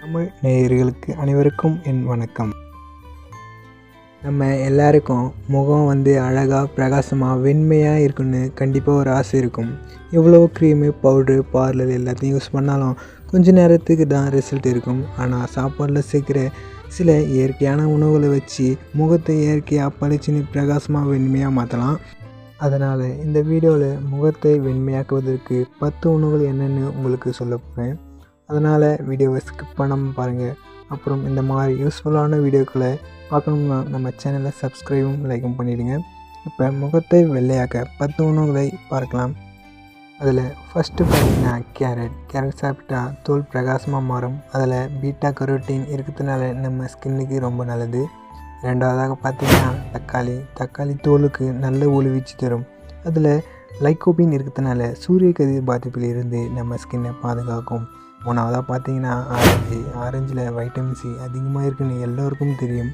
தமிழ் நேயர்களுக்கு அனைவருக்கும் என் வணக்கம். நம்ம எல்லாருக்கும் முகம் அழகாக பிரகாசமாக வெண்மையாக இருக்குன்னு கண்டிப்பாக ஒரு ஆசை இருக்கும். எவ்வளோ க்ரீமு பவுட்ரு பார்லர் எல்லாத்தையும் யூஸ் பண்ணாலும் கொஞ்ச நேரத்துக்கு தான் ரிசல்ட் இருக்கும். ஆனால் சாப்பாடில் சேர்க்குற சில இயற்கையான உணவுகளை வச்சு முகத்தை இயற்கையாக பளிச்சுன்னு பிரகாசமாக வெண்மையாக மாற்றலாம். அதனால் இந்த வீடியோவில் முகத்தை வெண்மையாக்குவதற்கு 10 உணவுகள் என்னென்னு உங்களுக்கு சொல்ல போகிறேன். அதனால் வீடியோவை ஸ்கிப் பண்ணாமல் பாருங்கள். அப்புறம் இந்த மாதிரி யூஸ்ஃபுல்லான வீடியோக்களை பார்க்கணும்னா நம்ம சேனலை சப்ஸ்கிரைபும் லைக்கும் பண்ணிவிடுங்க. இப்போ முகத்தை வெள்ளையாக்க 10 உணவுகளை பார்க்கலாம். அதில் ஃபஸ்ட்டு பார்த்திங்கன்னா கேரட் சாப்பிட்டா தோல் பிரகாசமாக மாறும். அதில் பீட்டா கரோட்டின் இருக்கிறதுனால நம்ம ஸ்கின்னுக்கு ரொம்ப நல்லது. ரெண்டாவதாக பார்த்திங்கன்னா தக்காளி தோலுக்கு நல்ல ஒளிவீச்சு தரும். அதில் லைக்கோபின் இருக்கிறதுனால சூரிய கதிர் பாதிப்பில் இருந்து நம்ம ஸ்கின்னை பாதுகாக்கும். மூணாவதாக பார்த்திங்கன்னா ஆரஞ்சில் வைட்டமின் சி அதிகமாக இருக்குன்னு எல்லோருக்கும் தெரியும்.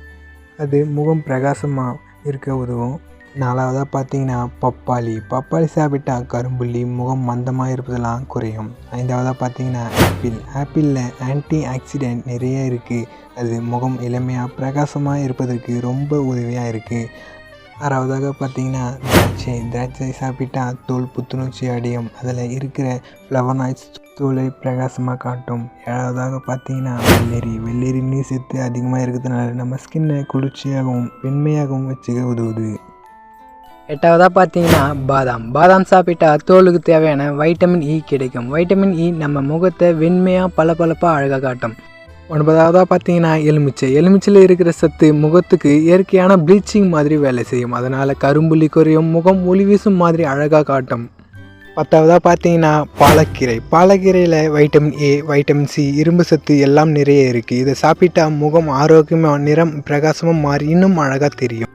அது முகம் பிரகாசமாக இருக்க உதவும். நாலாவதாக பார்த்திங்கன்னா பப்பாளி சாப்பிட்டா கரும்புள்ளி முகம் மந்தமாக இருப்பதெல்லாம் குறையும். ஐந்தாவதாக பார்த்திங்கன்னா ஆப்பிளில் ஆன்டி ஆக்சிடென்ட் நிறைய இருக்குது. அது முகம் இளமையாக பிரகாசமாக இருப்பதற்கு ரொம்ப உதவியாக இருக்குது. ஆறாவதாக பார்த்திங்கன்னா திராட்சை சாப்பிட்டா தோல் புத்துணர்ச்சி அடையும். அதில் இருக்கிற ஃப்ளவனாய்ட்ஸ் தோலை பிரகாசமாக காட்டும். ஏழாவதாக பார்த்திங்கன்னா வெள்ளரி நீர் சத்து அதிகமாக இருக்கிறதுனால நம்ம ஸ்கின்னை குளிர்ச்சியாகவும் வெண்மையாகவும் வச்சுக்க உதவுது. எட்டாவதாக பார்த்தீங்கன்னா பாதாம் சாப்பிட்டா தோலுக்கு தேவையான வைட்டமின் இ கிடைக்கும். வைட்டமின் இ நம்ம முகத்தை வெண்மையாக பளபளப்பாக அழகாக காட்டும். ஒன்பதாவதாக பார்த்தீங்கன்னா எலுமிச்சையில் இருக்கிற சத்து முகத்துக்கு இயற்கையான ப்ளீச்சிங் மாதிரி வேலை செய்யும். அதனால் கரும்புள்ளி குறையும், முகம் ஒளி வீசும் மாதிரி அழகாக காட்டும். பத்தாவதாக பார்த்தீங்கன்னா பாலக்கீரையில் வைட்டமின் ஏ, வைட்டமின் சி, இரும்பு சத்து எல்லாம் நிறைய இருக்குது. இதை சாப்பிட்டா முகம் ஆரோக்கியமாக நிறம் பிரகாசமாக மாறி இன்னும் அழகாக தெரியும்.